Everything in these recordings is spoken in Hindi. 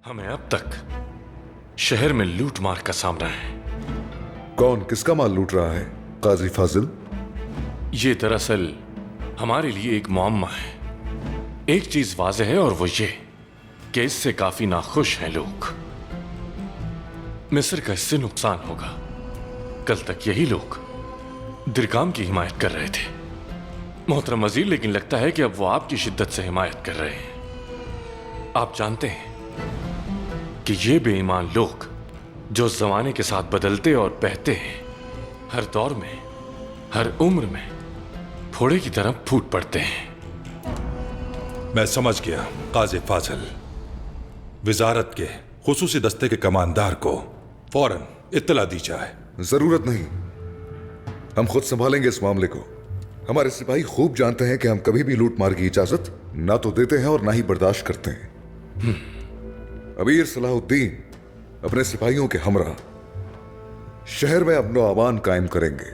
हमें अब तक शहर में लूट मार का सामना है। कौन किसका माल लूट रहा है काजी फाजिल? ये दरअसल हमारे लिए एक मुअम्मा है। एक चीज वाज़ेह है और वो ये कि इससे काफी नाखुश हैं लोग। मिस्र का इससे नुकसान होगा। कल तक यही लोग दिरकाम की हिमायत कर रहे थे मोहतरम वजीर, लेकिन लगता है कि अब वो आपकी शिद्दत से हिमायत कर रहे हैं। आप जानते हैं कि ये बेईमान लोग जो जमाने के साथ बदलते और बहते हैं, हर दौर में हर उम्र में फोड़े की तरह फूट पड़ते हैं। मैं समझ गया काजी फाजिल। विजारत के खुसूसी दस्ते के कमांडर को फौरन इत्तला दी जाए। जरूरत नहीं, हम खुद संभालेंगे इस मामले को। हमारे सिपाही खूब जानते हैं कि हम कभी भी लूट मार की इजाजत ना तो देते हैं और ना ही बर्दाश्त करते हैं। अमीर सलाहुद्दीन अपने सिपाहियों के हमरा शहर में अमन अमान कायम करेंगे।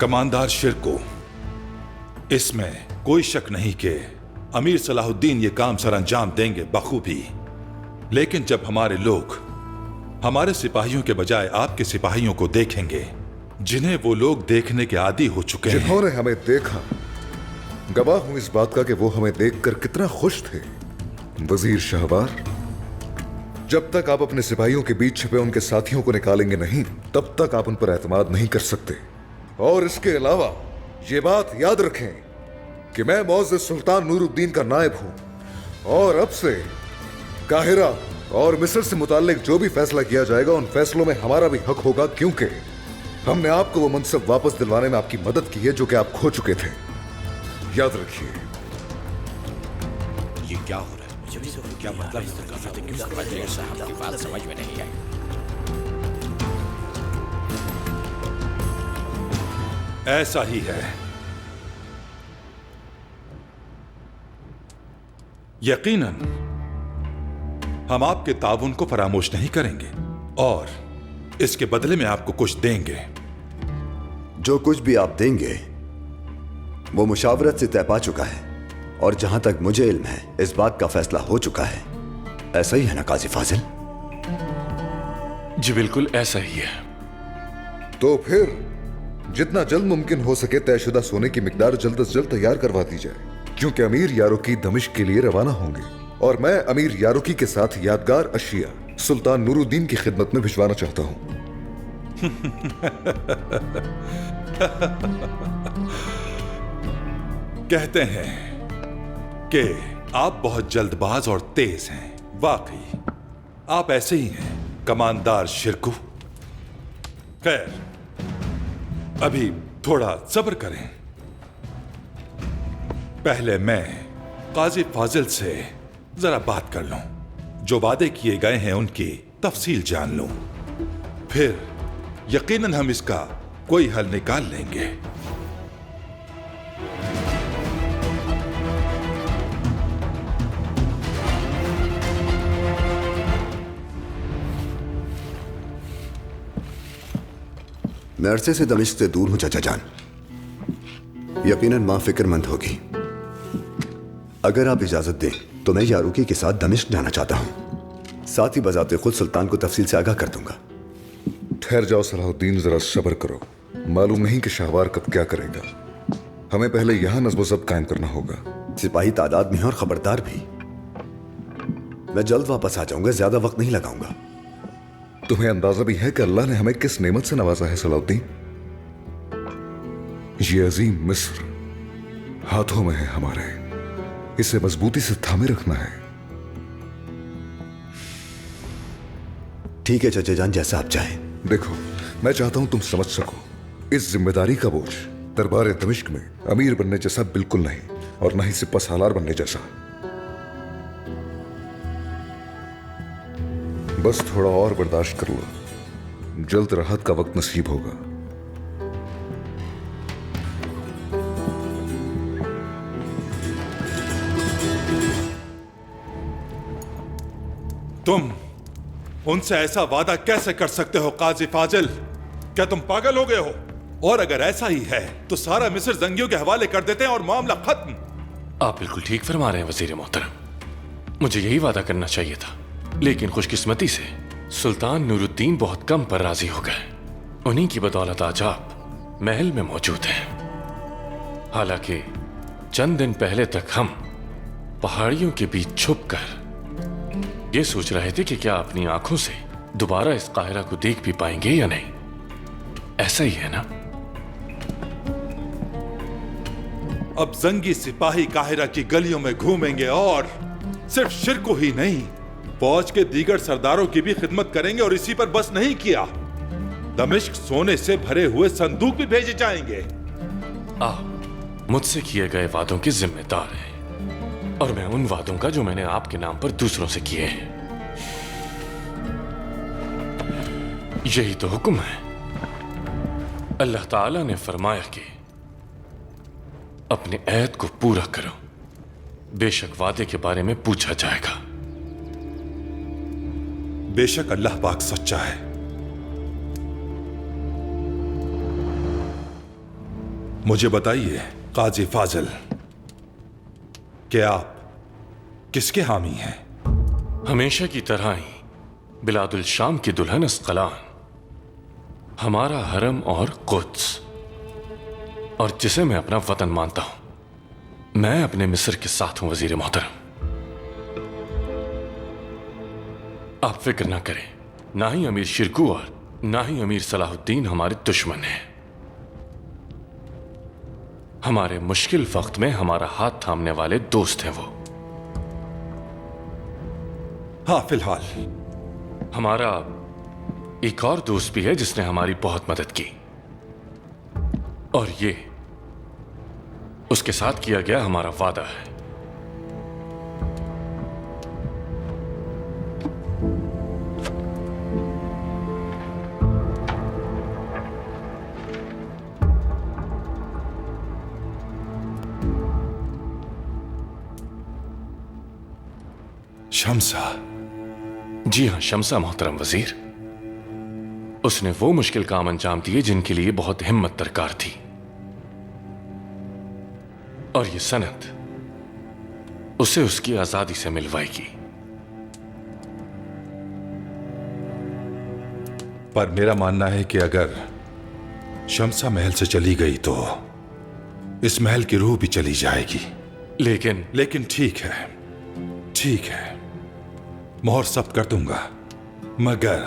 कमांडर शिरको, इसमें कोई शक नहीं कि अमीर सलाहुद्दीन ये काम सर अंजाम देंगे बखूबी। लेकिन जब हमारे लोग हमारे सिपाहियों के बजाय आपके सिपाहियों को देखेंगे जिन्हें वो लोग देखने के आदी हो चुके हैं, जिन्होंने हमें देखा, गवाह हूं इस बात का कि वो हमें देखकर कितना खुश थे। वजीर शाहवार, जब तक आप अपने सिपाहियों के बीच छिपे उनके साथियों को निकालेंगे नहीं, तब तक आप उन पर एतमाद नहीं कर सकते। और इसके अलावा ये बात याद रखें कि मैं मौज़ सुल्तान नूरुद्दीन का नायब हूं और अब से काहिरा और मिस्र से मुताल्लिक जो भी फैसला किया जाएगा उन फैसलों में हमारा भी हक होगा, क्योंकि हमने आपको वो मनसब वापस दिलवाने में आपकी मदद की है जो कि आप खो चुके थे। याद रखिए। ये क्या हो रहा है? क्या मतलब साहब की बात समझ में नहीं आई। ऐसा ही है। यकीनन हम आपके ताउन को फरामोश नहीं करेंगे और इसके बदले में आपको कुछ देंगे। जो कुछ भी आप देंगे वो मुशावरत से तय पा चुका है और जहां तक मुझे इल्म है इस बात का फैसला हो चुका है। ऐसा ही है ना काजी फाजिल? जी बिल्कुल ऐसा ही है। तो फिर जितना जल्द मुमकिन हो सके तयशुदा सोने की मिकदार जल्द से जल्द तैयार करवा दी जाए, क्योंकि अमीर यारुकी दमिश्क के लिए रवाना होंगे और मैं अमीर यारुकी के साथ यादगार अशिया सुल्तान नूरुद्दीन की खिदमत में भिजवाना चाहता हूं। कहते हैं कि आप बहुत जल्दबाज और तेज हैं। वाकई आप ऐसे ही हैं कमांडर शिरकू। खैर, अभी थोड़ा सब्र करें। पहले मैं काजी फाजिल से जरा बात कर लूं, जो वादे किए गए हैं उनकी तफसील जान लूं, फिर यकीनन हम इसका कोई हल निकाल लेंगे। मैं अरसे से दमिश्क से दूर हूं चाचा जान। यकीनन मां फिक्रमंद होगी। अगर आप इजाजत दें तो मैं यारुकी के साथ दमिश्क जाना चाहता हूं। साथ ही बजाते खुद सुल्तान को तफसील से आगाह कर दूंगा। ठहर जाओ सलाहुद्दीन, जरा सब्र करो। मालूम नहीं कि शाहवार कब क्या करेगा। हमें पहले यहां नज़्म ज़ब्त कायम करना होगा। सिपाही तादाद में है और खबरदार भी। मैं जल्द वापस आ जाऊंगा, ज्यादा वक्त नहीं लगाऊंगा। तुम्हें अंदाजा भी है कि अल्लाह ने हमें किस नेमत से नवाजा है सलाहुद्दीन? ये अजीम मिस्र हाथों में है हमारे, इसे मजबूती से थामे रखना है। ठीक है चाचा जान, जैसा आप चाहें। देखो, मैं चाहता हूं तुम समझ सको, इस जिम्मेदारी का बोझ दरबार दमिश्क में अमीर बनने जैसा बिल्कुल नहीं और न ही सिपा सालार बनने जैसा। बस थोड़ा और बर्दाश्त कर लो, जल्द राहत का वक्त नसीब होगा। तुम उनसे ऐसा वादा कैसे कर सकते हो काजी फाजिल? क्या तुम पागल हो गए हो? और अगर ऐसा ही है तो सारा मिस्र जंगियों के हवाले कर देते हैं और मामला खत्म। आप बिल्कुल ठीक फरमा रहे हैं वजीर मोहतरम। मुझे यही वादा करना चाहिए था, लेकिन खुशकिस्मती से सुल्तान नूरुद्दीन बहुत कम पर राजी हो गए। उन्हीं की बदौलत आज आप महल में मौजूद हैं। हालांकि चंद दिन पहले तक हम पहाड़ियों के बीच छुपकर ये सोच रहे थे कि क्या अपनी आंखों से दोबारा इस काहिरा को देख भी पाएंगे या नहीं। ऐसा ही है ना? अब जंगी सिपाही काहिरा की गलियों में घूमेंगे और सिर्फ शिर को ही नहीं, फौज के दीगर सरदारों की भी खिदमत करेंगे। और इसी पर बस नहीं किया, दमिश्क सोने से भरे हुए संदूक भी भेजे जाएंगे। आप मुझसे किए गए वादों के जिम्मेदार हैं, और मैं उन वादों का जो मैंने आपके नाम पर दूसरों से किए हैं। यही तो हुक्म है। अल्लाह ताला ने फरमाया कि अपने ऐद को पूरा करो, बेशक वादे के बारे में पूछा जाएगा। बेशक अल्लाह पाक सच्चा है। मुझे बताइए काजी फाजिल, कि आप किसके हामी हैं? हमेशा की तरह ही बिलादुल शाम की दुल्हन अस्कलान, हमारा हरम और कुद्स, और जिसे मैं अपना वतन मानता हूं। मैं अपने मिस्र के साथ हूं वजीर मोहतरम। आप फिक्र ना करें, ना ही अमीर शिरकू और ना ही अमीर सलाहुद्दीन हमारे दुश्मन हैं। हमारे मुश्किल वक्त में हमारा हाथ थामने वाले दोस्त हैं वो। हाँ, फिलहाल हमारा एक और दोस्त भी है जिसने हमारी बहुत मदद की, और ये उसके साथ किया गया हमारा वादा है। शम्सा। जी हां शम्सा मोहतरम वजीर। उसने वो मुश्किल काम अंजाम दिए जिनके लिए बहुत हिम्मत दरकार थी, और ये सनद उसे उसकी आजादी से मिलवाएगी। पर मेरा मानना है कि अगर शम्सा महल से चली गई तो इस महल की रूह भी चली जाएगी। लेकिन ठीक है, ठीक है, मोहर सब कर दूंगा, मगर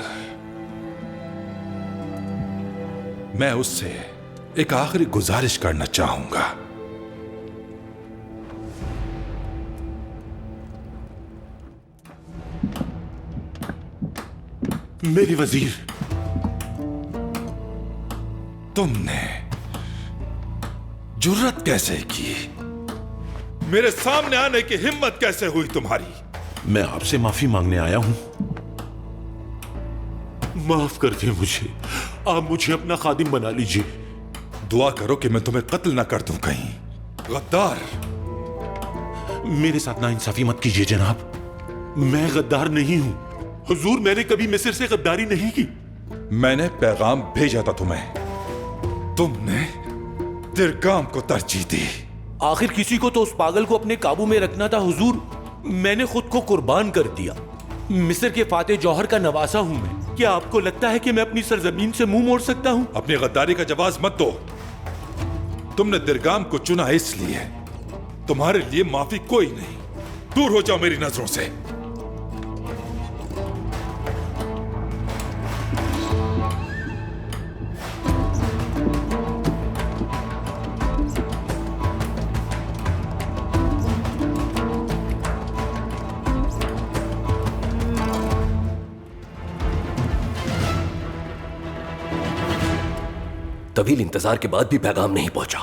मैं उससे एक आखिरी गुजारिश करना चाहूंगा। मेरी वजीर, तुमने जुर्रत कैसे की? मेरे सामने आने की हिम्मत कैसे हुई तुम्हारी? मैं आपसे माफी मांगने आया हूं। माफ कर दिए मुझे, आप मुझे अपना खादिम बना लीजिए। दुआ करो कि मैं तुम्हें कत्ल ना कर दूं कहीं। गद्दार! मेरे साथ नाइंसाफी मत कीजिए जनाब, मैं गद्दार नहीं हूं। हुजूर, मैंने कभी मिस्र से गद्दारी नहीं की। मैंने पैगाम भेजा था तुम्हें, तुमने दिरगाम को तरजीह दी। आखिर किसी को तो उस पागल को अपने काबू में रखना था हुजूर। मैंने खुद को कुर्बान कर दिया। मिस्र के फातेह जौहर का नवासा हूं मैं। क्या आपको लगता है कि मैं अपनी सरजमीन से मुंह मोड़ सकता हूं? अपनी गद्दारी का जवाब मत दो। तुमने दिरगाम को चुना इसलिए, तुम्हारे लिए माफी कोई नहीं। दूर हो जाओ मेरी नजरों से। तवील इंतजार के बाद भी पैगाम नहीं पहुंचा।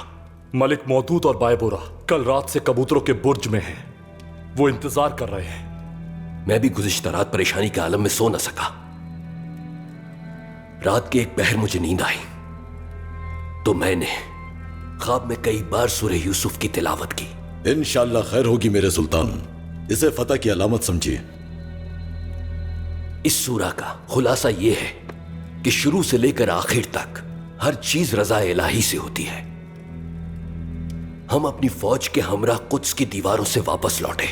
मलिक मौदूद और बायबोरा कल रात से कबूतरों के बुर्ज में हैं। वो इंतजार कर रहे हैं। मैं भी गुज़िश्ता रात परेशानी के आलम में सो न सका। रात के एक पहर मुझे नींद आई तो मैंने ख्वाब में कई बार सूरह यूसुफ की तिलावत की। इंशाअल्लाह खैर होगी मेरे सुल्तान, इसे फतह की अलामत समझिए। इस सूरा का खुलासा यह है कि शुरू से लेकर आखिर तक हर चीज रज़ा इलाही से होती है। हम अपनी फौज के हमरा कुद्स की दीवारों से वापस लौटे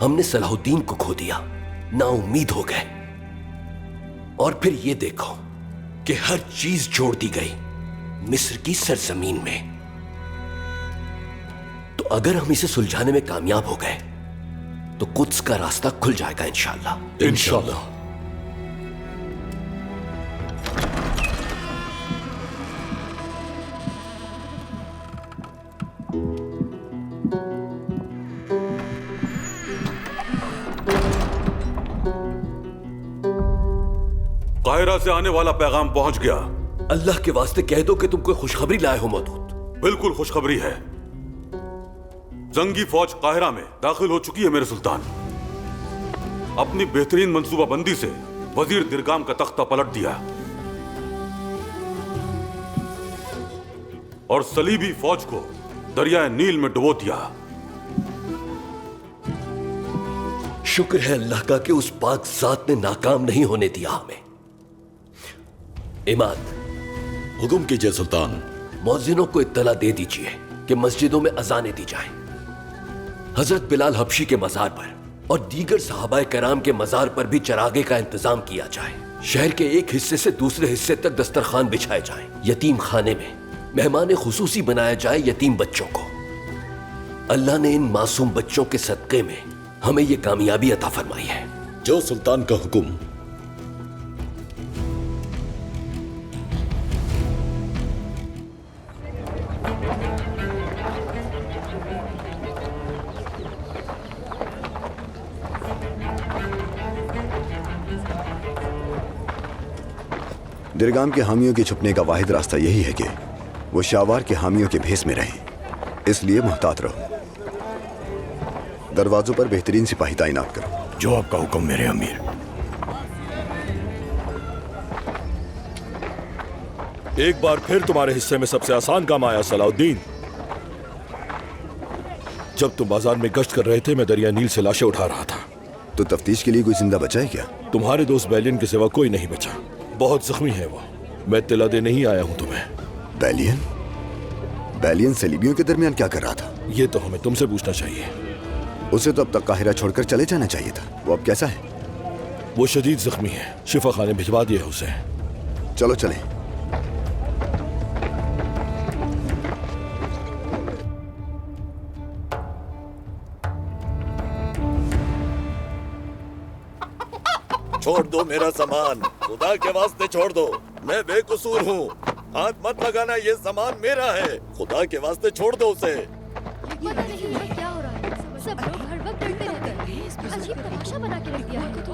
हमने सलाहुद्दीन को खो दिया, ना उम्मीद हो गए। और फिर ये देखो कि हर चीज जोड़ दी गई मिस्र की सरजमीन में। तो अगर हम इसे सुलझाने में कामयाब हो गए तो कुद्स का रास्ता खुल जाएगा इंशाअल्लाह। इंशाअल्लाह। काहिरा से आने वाला पैगाम पहुंच गया। अल्लाह के वास्ते कह दो कि तुम कोई खुशखबरी लाए हो मौदूद। बिल्कुल खुशखबरी है। जंगी फौज काहिरा में दाखिल हो चुकी है मेरे सुल्तान। अपनी बेहतरीन मंसूबाबंदी से वजीर दिरगाम का तख्ता पलट दिया और सलीबी फौज को दरियाए नील में डुबो दिया। शुक्र है अल्लाह का कि उस पाक जात ने नाकाम नहीं होने दिया हमें। इमाद, हुक्म कीजिए सुल्तान। मौजिनों को इत्तला दे दीजिए कि मस्जिदों में अजानें दी जाएं। हजरत बिलाल हबशी के मजार पर और दीगर सहाबाए कराम के मजार पर भी चरागे का इंतजाम किया जाए। शहर के एक हिस्से से दूसरे हिस्से तक दस्तरखान बिछाए जाएं। यतीम खाने में मेहमान खुसूसी बनाया जाए यतीम बच्चों को। अल्लाह ने इन मासूम बच्चों के सदक़े में हमें यह कामयाबी अता फरमाई है। जो सुल्तान का हुक्म। दिरगाम के हामियों के छुपने का वाहिद रास्ता यही है कि वो शावार के हामियों के भेस में रहें, इसलिए मुहतात रहो। दरवाजों पर बेहतरीन सिपाही तैनात करो। जो आपका हुक्म मेरे अमीर। एक बार फिर तुम्हारे हिस्से में सबसे आसान काम आया सलाहुद्दीन। जब तुम बाजार में गश्त कर रहे थे, मैं दरिया नील से लाशें उठा रहा था। तो तफ्तीश के लिए कोई जिंदा बचा है क्या? तुम्हारे दोस्त बैलियन के सिवा कोई नहीं बचा। बहुत जख्मी है वो। मैं इत्तला देने नहीं आया हूं तुम्हें। बैलियन? बैलियन सलीबियों के दरमियान क्या कर रहा था? ये तो हमें तुमसे पूछना चाहिए। उसे तो अब तक काहिरा छोड़कर चले जाना चाहिए था। वो अब कैसा है? वो शदीद जख्मी है, शिफा खाने भिजवा दिया है उसे। चलो चलें। छोड़ दो मेरा सामान, खुदा के वास्ते छोड़ दो। मैं बेकसूर हूँ, हाथ मत लगाना, ये सामान मेरा है। खुदा के वास्ते छोड़ दो उसे। पता नहीं क्या हो रहा है, सब लोग हर वक्त डरते रहते हैं। अजीब तमाशा बना के रख दिया है। तो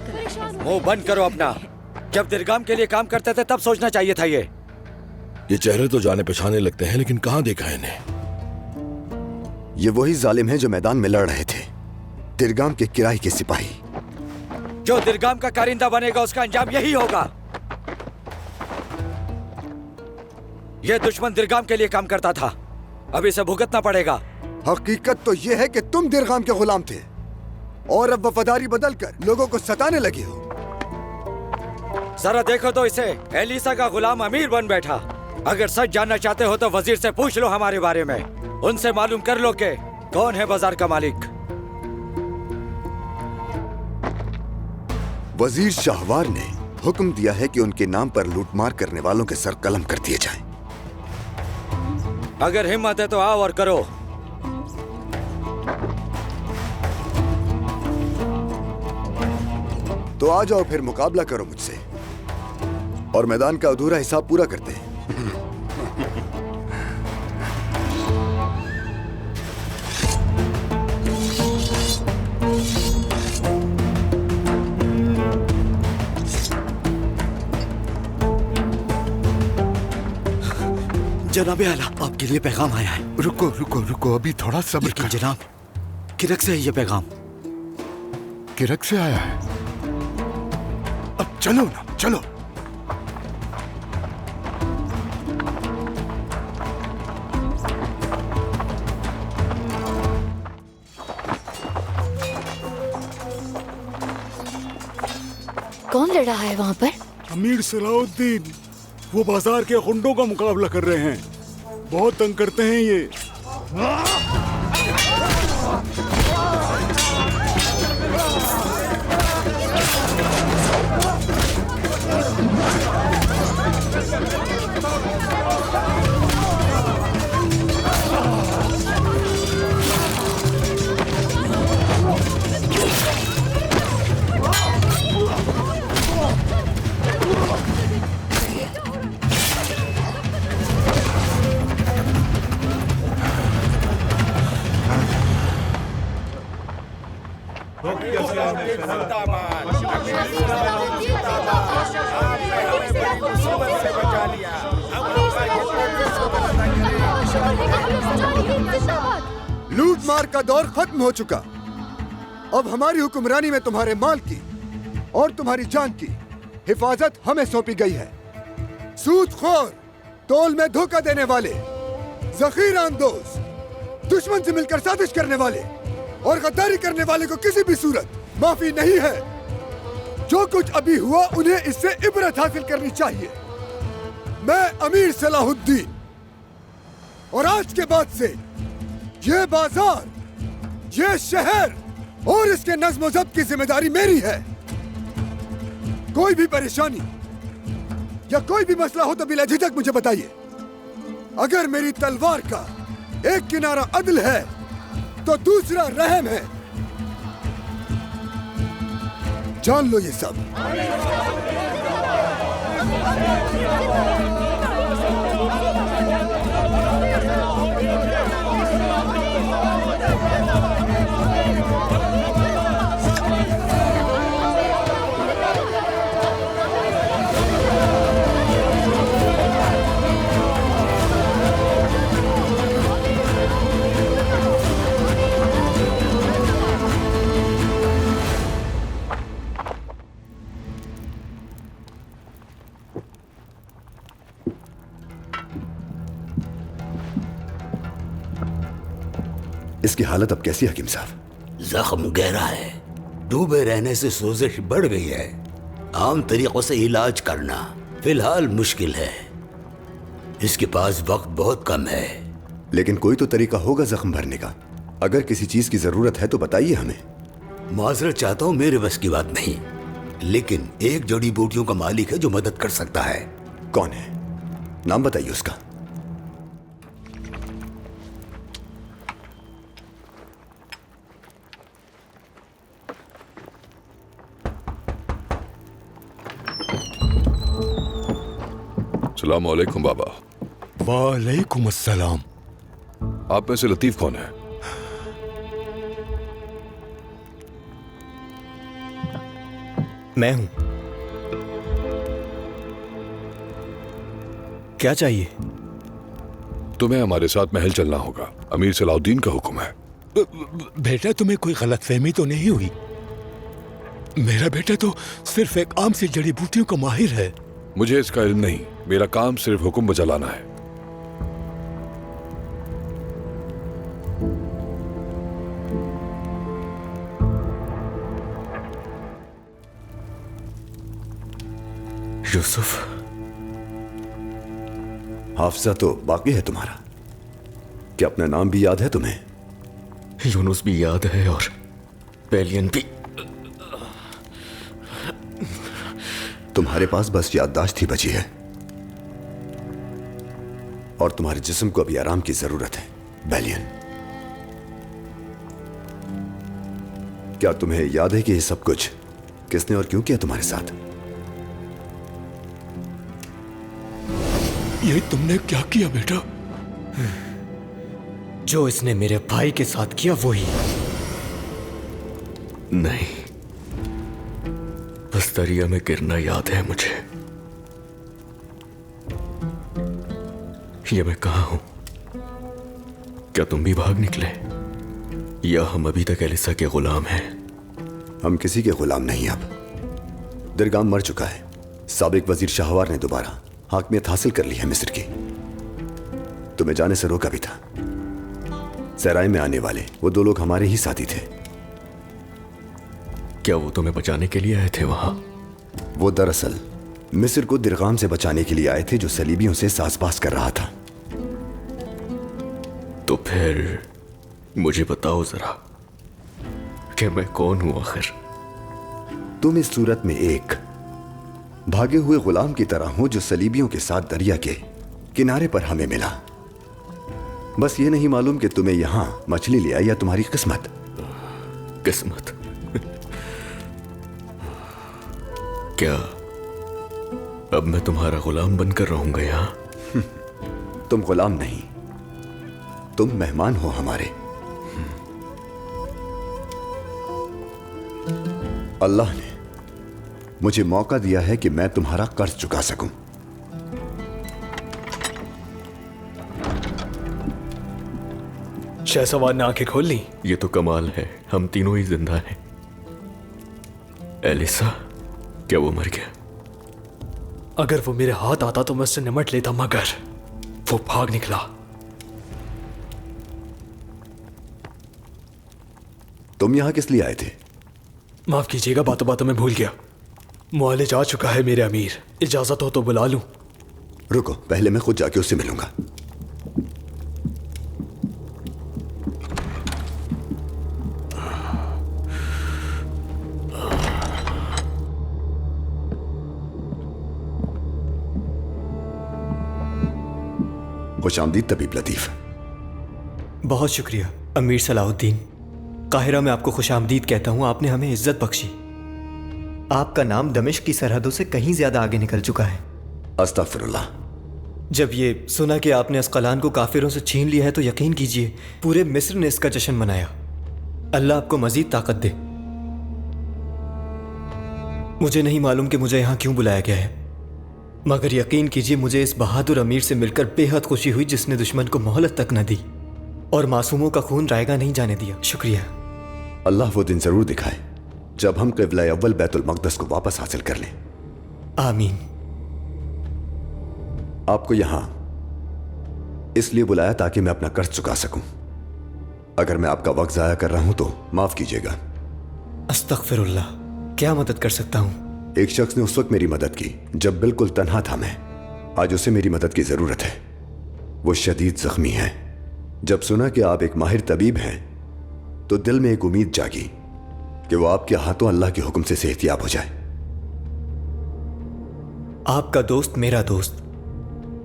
परेशान हो। मुंह बंद करो अपना। जब दिरगाम के लिए काम करते थे तब सोचना चाहिए था ये चेहरे तो जाने पहचाने लगते हैं, लेकिन कहाँ देखा है इन्हें? ये वही जालिम है जो मैदान में लड़ रहे थे, दिरगाम के किराए के सिपाही। जो दिरगाम का कारिंदा बनेगा उसका अंजाम यही होगा। यह दुश्मन दिरगाम के लिए काम करता था, अब इसे भुगतना पड़ेगा। हकीकत तो यह है कि तुम दिरगाम के गुलाम थे और अब वफादारी बदलकर लोगों को सताने लगे हो। जरा देखो तो इसे, एलिसा का गुलाम अमीर बन बैठा। अगर सच जानना चाहते हो तो वजीर से पूछ लो हमारे बारे में। उनसे मालूम कर लो कि कौन है बाजार का मालिक। वजीर शाहवार ने हुक्म दिया है कि उनके नाम पर लूटमार करने वालों के सर कलम कर दिए जाएं। अगर हिम्मत है तो आओ और करो। तो आ जाओ, फिर मुकाबला करो मुझसे और मैदान का अधूरा हिसाब पूरा करते हैं। जनाबे आला, आपके लिए पैगाम आया है। रुको रुको रुको, अभी थोड़ा सब्र लेकिन करो। जनाब, किरक से है ये पैगाम। किरक से आया है? अब चलो ना, चलो। कौन लड़ रहा है वहाँ पर? अमीर सलाहुद्दीन। वो बाजार के गुंडों का मुकाबला कर रहे हैं। बहुत तंग करते हैं ये। लूट मार का दौर खत्म हो चुका। अब हमारी हुक्मरानी में तुम्हारे माल की और तुम्हारी जान की हिफाजत हमें सौंपी गई है। सूदखोर, तोल में धोखा देने वाले, जखीरा अंदोज, दुश्मन से मिलकर साजिश करने वाले और गद्दारी करने वाले को किसी भी सूरत माफी नहीं है। जो कुछ अभी हुआ उन्हें इससे इबरत हासिल करनी चाहिए। मैं अमीर सलाहुद्दीन, और आज के बाद से ये बाजार, ये शहर और इसके नज्म ज़ब्त की जिम्मेदारी मेरी है। कोई भी परेशानी या कोई भी मसला हो तो बिला झिझक मुझे बताइए। अगर मेरी तलवार का एक किनारा अदल है तो दूसरा रहम है। जान लो ये सब। इसकी हालत अब कैसी है हकीम साहब? जख्म गहरा है, डूबे रहने से सोजिश बढ़ गई है। आम तरीकों से इलाज करना फिलहाल मुश्किल है। इसके पास वक्त बहुत कम है। लेकिन कोई तो तरीका होगा जख्म भरने का। अगर किसी चीज की जरूरत है तो बताइए हमें। माजरत चाहता हूँ, मेरे बस की बात नहीं, लेकिन एक जड़ी बूटियों का मालिक है जो मदद कर सकता है। कौन है? नाम बताइए उसका। अस्सलाम वालेकुम बाबा। वालेकुम अस्सलाम। आप में से लतीफ कौन है? मैं हूं। क्या चाहिए? तुम्हें हमारे साथ महल चलना होगा। अमीर सलाहुद्दीन का हुक्म है। बेटा, तुम्हें कोई गलतफहमी तो नहीं हुई? मेरा बेटा तो सिर्फ एक आम सी जड़ी बूटियों का माहिर है। मुझे इसका इल्म नहीं, मेरा काम सिर्फ हुक्म बजा लाना है। यूसुफ, हाफजा तो बाकी है तुम्हारा। क्या अपना नाम भी याद है तुम्हें? यूनुस भी याद है और पेलियन भी। तुम्हारे पास बस याददाश्त ही बची है और तुम्हारे जिस्म को अभी आराम की जरूरत है। बेलियन, क्या तुम्हें याद है कि ये सब कुछ किसने और क्यों किया तुम्हारे साथ? ये तुमने क्या किया बेटा? जो इसने मेरे भाई के साथ किया वही। नहीं, बस दरिया में गिरना याद है मुझे। ये मैं कहां हूं? क्या तुम भी भाग निकले या हम अभी तक एलिसा के गुलाम हैं? हम किसी के गुलाम नहीं। अब दरगाम मर चुका है। साबिक वजीर शाहवार ने दोबारा हाकमियत हासिल कर ली है मिस्र की। तुम्हें जाने से रोका भी था। सराय में आने वाले वो दो लोग हमारे ही साथी थे। क्या वो तुम्हें बचाने के लिए आए थे वहां? वो दरअसल मिस्र को दिरगाम से बचाने के लिए आए थे जो सलीबियों से साजबाज कर रहा था। तो फिर मुझे बताओ जरा कि मैं कौन हूं आखिर? तुम इस सूरत में एक भागे हुए गुलाम की तरह हो जो सलीबियों के साथ दरिया के किनारे पर हमें मिला। बस ये नहीं मालूम कि तुम्हें यहां मछली ले आई या तुम्हारी किस्मत। किस्मत? क्या अब मैं तुम्हारा गुलाम बनकर रहूंगा यहां? तुम गुलाम नहीं, तुम मेहमान हो हमारे। अल्लाह ने मुझे मौका दिया है कि मैं तुम्हारा कर्ज चुका सकूं। शहसवार ने आंखें खोल ली। ये तो कमाल है, हम तीनों ही जिंदा हैं। एलिसा, क्या वो मर गया? अगर वो मेरे हाथ आता तो मैं उससे निमट लेता, मगर वो भाग निकला। तुम यहां किस लिए आए थे? माफ कीजिएगा, बातों बातों में भूल गया। मुआलिज आ चुका है मेरे अमीर, इजाजत हो तो बुला लूं। रुको, पहले मैं खुद जाके उससे मिलूंगा। खुशामदीद तबीब लतीफ। बहुत शुक्रिया अमीर सलाहुद्दीन। काहिरा में आपको खुशामदीद कहता हूं, आपने हमें इज्जत बख्शी। आपका नाम दमिश्क की सरहदों से कहीं ज्यादा आगे निकल चुका है। अस्तगफिरुल्लाह। जब ये सुना कि आपने अस्कलान को काफिरों से छीन लिया है तो यकीन कीजिए पूरे मिस्र ने इसका जश्न मनाया। अल्लाह आपको मजीद ताकत दे। मुझे नहीं मालूम कि मुझे यहां क्यों बुलाया गया है, मगर यकीन कीजिए मुझे इस बहादुर अमीर से मिलकर बेहद खुशी हुई जिसने दुश्मन को मोहलत तक न दी और मासूमों का खून रायगा नहीं जाने दिया। शुक्रिया। अल्लाह वो दिन जरूर दिखाए जब हम क़िबला अव्वल बैतुल मक़दस को वापस हासिल कर लें। आमीन। आपको यहां इसलिए बुलाया ताकि मैं अपना कर्ज चुका सकूं। अगर मैं आपका वक्त जाया कर रहा हूं तो माफ कीजिएगा। अस्तगफिरुल्लाह। क्या मदद कर सकता हूं? एक शख्स ने उस वक्त मेरी मदद की जब बिल्कुल तन्हा था मैं। आज उसे मेरी मदद की जरूरत है। वो शदीद जख्मी है। जब सुना कि आप एक माहिर तबीब हैं तो दिल में एक उम्मीद जागी कि वो आपके हाथों अल्लाह के हुक्म से सेहतियाब हो जाए। आपका दोस्त मेरा दोस्त,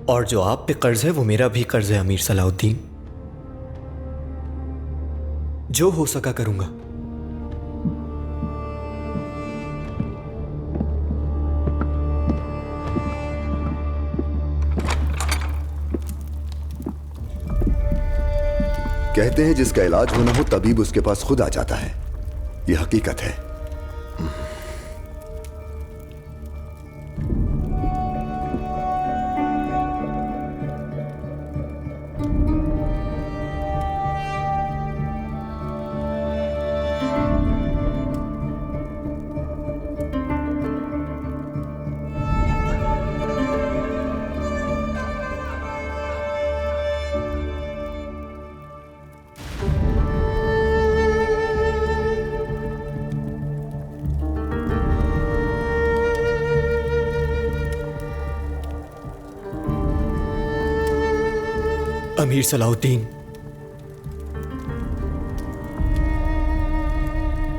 और जो आप पे कर्ज है वो मेरा भी कर्ज है अमीर सलाहुद्दीन। जो हो सका करूंगा। कहते हैं जिसका इलाज होना हो तबीब उसके पास खुद आ जाता है। यह हकीकत है। अमीर सलाहुद्दीन,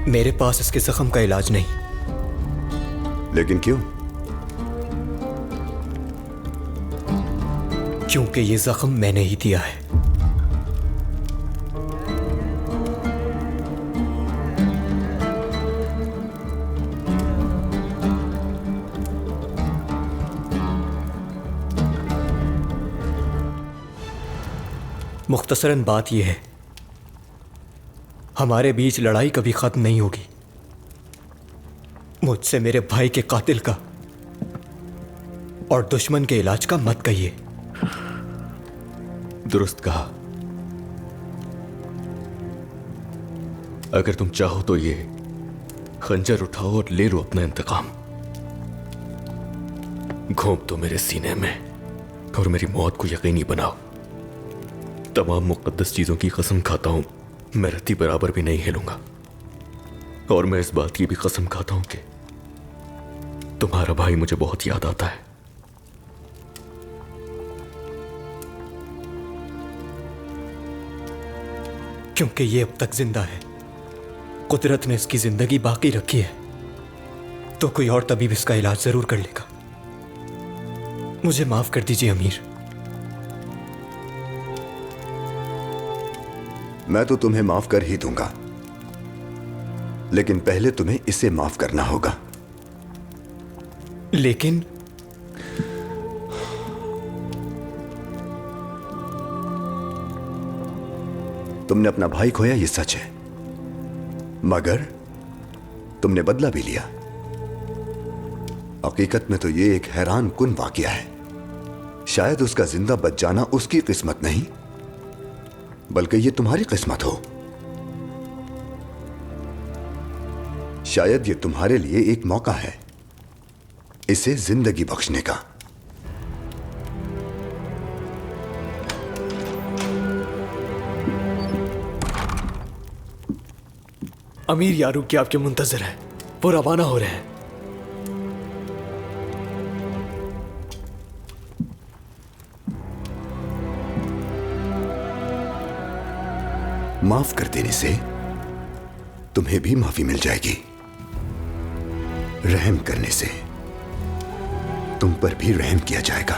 मेरे पास इसके जख्म का इलाज नहीं। लेकिन क्यों? क्योंकि ये जख्म मैंने ही दिया है। मुख्तसरन बात यह है, हमारे बीच लड़ाई कभी खत्म नहीं होगी। मुझसे मेरे भाई के कातिल का और दुश्मन के इलाज का मत कहिए। दुरुस्त कहा। अगर तुम चाहो तो ये खंजर उठाओ और ले लो अपना इंतकाम। घोंप दो मेरे सीने में और मेरी मौत को यकीनी बनाओ। तमाम मुकद्दस चीजों की कसम खाता हूं, मैं रत्ती बराबर भी नहीं हिलूंगा। और मैं इस बात की भी कसम खाता हूं कि तुम्हारा भाई मुझे बहुत याद आता है। क्योंकि ये अब तक जिंदा है, कुदरत ने इसकी जिंदगी बाकी रखी है, तो कोई और तबीब इसका इलाज जरूर कर लेगा। मुझे माफ कर दीजिए अमीर। मैं तो तुम्हें माफ कर ही दूंगा, लेकिन पहले तुम्हें इसे माफ करना होगा। लेकिन तुमने अपना भाई खोया, ये सच है, मगर तुमने बदला भी लिया। हकीकत में तो ये एक हैरान कुन वाकया है। शायद उसका जिंदा बच जाना उसकी किस्मत नहीं, बल्कि ये तुम्हारी किस्मत हो। शायद ये तुम्हारे लिए एक मौका है इसे जिंदगी बख्शने का। अमीर यारूक की आपके मुंतजर है, वो रवाना हो रहे हैं। माफ कर देने से तुम्हें भी माफी मिल जाएगी, रहम करने से तुम पर भी रहम किया जाएगा।